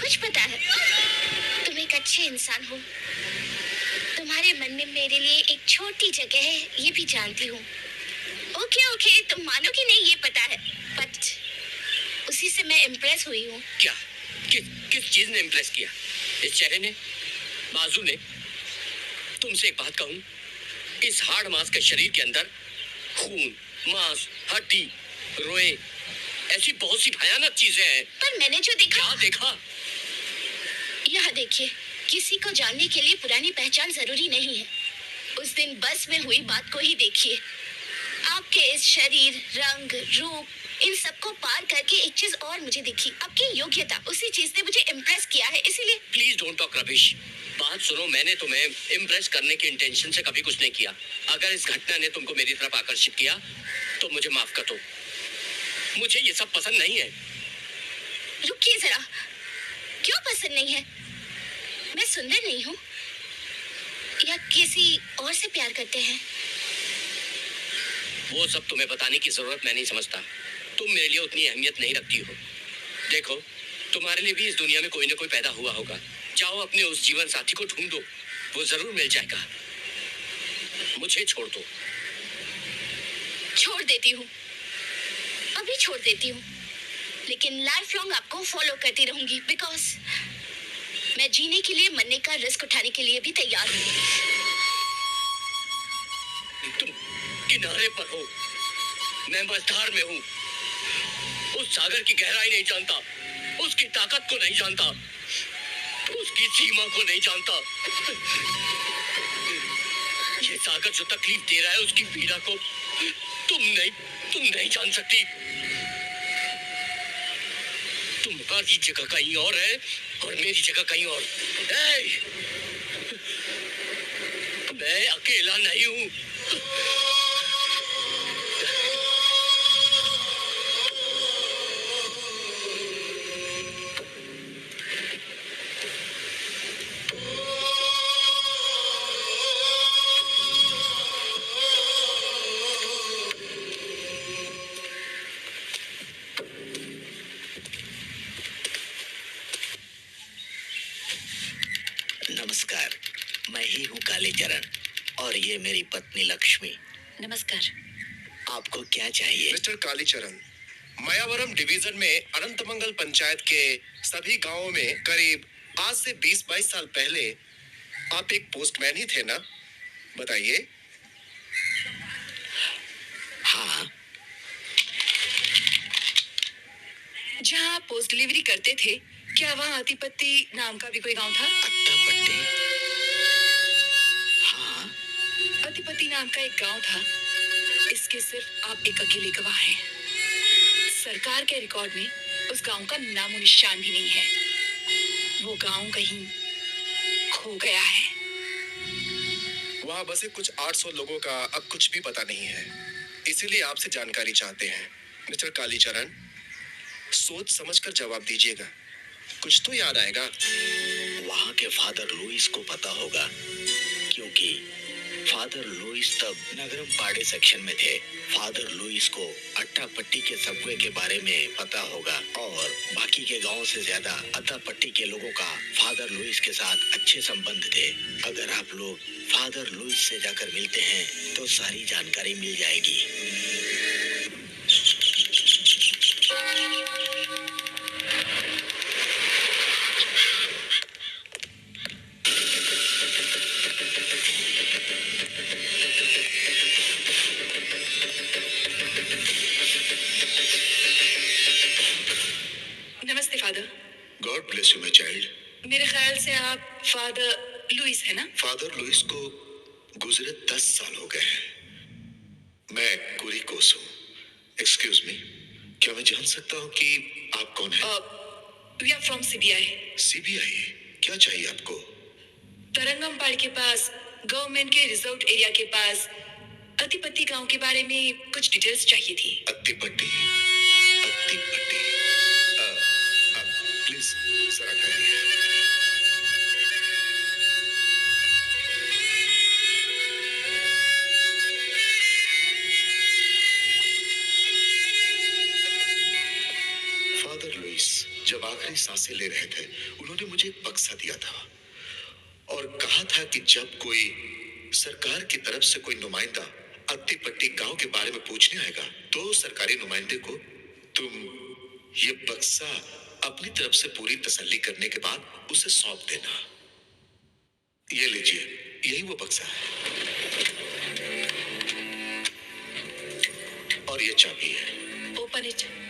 कुछ पता है। तुम एक अच्छे इंसान हो। तुम्हारे मन में मेरे लिए एक छोटी जगह है, ये भी जानती हूँ। ओके ओके, तुम मानो कि नहीं ये पता है, बट उसी से मैं इम्प्रेस हुई हूँ। क्या? किस चीज ने इम्प्रेस किया? इस चेहरे ने? बाजू ने? तुमसे एक बात कहूं, इस हाड़ मांस के शरीर के अंदर खून, मांस, हड्डी, रोए, ऐसी बहुत सी भयानक चीजें हैं। पर मैंने जो देखा। क्या देखा? यह देखिए, किसी को जानने के लिए पुरानी पहचान जरूरी नहीं है। उस दिन बस में हुई बात को ही देखिए। आपके इस शरीर, रंग, रूप, इन सबको पार करके एक चीज और मुझे दिखी, आपकी योग्यता। उसी चीज ने मुझे इम्प्रेस किया है, इसीलिए। Please don't talk rubbish. बात सुनो, मैंने तुम्हें इम्प्रेस करने के इंटेंशन से कभी कुछ नहीं किया। अगर इस घटना ने तुमको मेरी तरफ आकर्षित किया तो मुझे माफ कर दो। मुझे ये सब पसंद नहीं है। रुकिए जरा, क्यों पसंद नहीं है? मैं सुंदर नहीं हूँ या किसी और से प्यार करते हैं? वो सब तुम्हें बताने की जरूरत मैं नहीं समझता। तुम मेरे लिए उतनी अहमियत नहीं रखती हो। देखो, तुम्हारे लिए भी इस दुनिया में कोई ना कोई पैदा हुआ होगा। जाओ अपने उस जीवन साथी को ढूंढो, वो जरूर मिल जाएगा। मुझे छोड़ दो। छोड़ देती हूँ, अभी छोड़ देती हूँ, लेकिन लाइफ लॉन्ग आपको फॉलो करती रहूंगी, बिकॉज मैं जीने के लिए, मरने का रिस्क उठाने के लिए भी तैयार हूँ। तुम किनारे पर हो, मैं मझधार में हूँ। उस सागर की गहराई नहीं जानता, उसकी ताकत को नहीं जानता, उसकी सीमा को नहीं जानता। ये सागर जो तकलीफ दे रहा है, उसकी पीड़ा को तुम नहीं जान सकती। तुम्हारी जगह कहीं और है और मेरी जगह कहीं और। मैं अकेला नहीं हूँ। नमस्कार, मैं ही हूँ कालीचरण और ये मेरी पत्नी लक्ष्मी। नमस्कार। आपको क्या चाहिए? मिस्टर कालीचरण, मायावरम डिवीजन में अनंतमंगल पंचायत के सभी गांवों में करीब आज से 20-22 साल पहले आप एक पोस्टमैन ही थे ना? बताइए। हाँ। जहाँ आप पोस्ट डिलीवरी करते थे, क्या वहाँ अतिपत्ति नाम का भी कोई गांव था? अत्तापट्टी? हाँ। अतिपत्ति नाम का एक गांव था। इसके सिर्फ आप एक अकेले गवाह हैं। सरकार के रिकॉर्ड में उस गांव का नामो निशान भी नहीं है। वो गांव कहीं खो गया है। वहाँ बसे कुछ 800 लोगों का अब कुछ भी पता नहीं है, इसीलिए आपसे जानकारी चाहते हैं। मिस्टर कालीचरण, सोच समझकर जवाब दीजिएगा, कुछ तो याद आएगा। वहाँ के फादर लुइस को पता होगा, क्योंकि फादर लुइस तब नगरम पाड़े सेक्शन में थे। फादर लुइस को अट्टापट्टी के सबवे के बारे में पता होगा और बाकी के गांव से ज्यादा अट्टापट्टी के लोगों का फादर लुइस के साथ अच्छे संबंध थे। अगर आप लोग फादर लुइस से जाकर मिलते हैं तो सारी जानकारी मिल जाएगी। नमस्ते father. God bless you my child. मेरे ख्याल से आप फादर लुइस है ना? फादर लुइस को गुजरे 10 साल हो गए हैं। मैं कुरिकोस हूँ। एक्सक्यूज मी, क्या मैं जान सकता हूँ कि आप कौन हैं? We are from CBI. CBI? क्या चाहिए आपको? तरंगमपाड़ के पास, गवर्नमेंट के रिजर्व एरिया के पास अतिपत्ति गांव के बारे में कुछ डिटेल्स चाहिए थी। अत्तिपट्टी? प्लीज जरा ठहरिए। फादर लुइस, जब जब आखिरी सांसें ले रहे थे उन्होंने मुझे एक बक्सा दिया था और कहा था कि जब कोई सरकार की तरफ से कोई नुमाइंदा अत्ती-पट्टी गांव के बारे में पूछने आएगा तो सरकारी नुमाइंदे को तुम ये बक्सा अपनी तरफ से पूरी तसल्ली करने के बाद उसे सौंप देना। ये लीजिए, यही वो बक्सा है और ये चाबी है। Open it.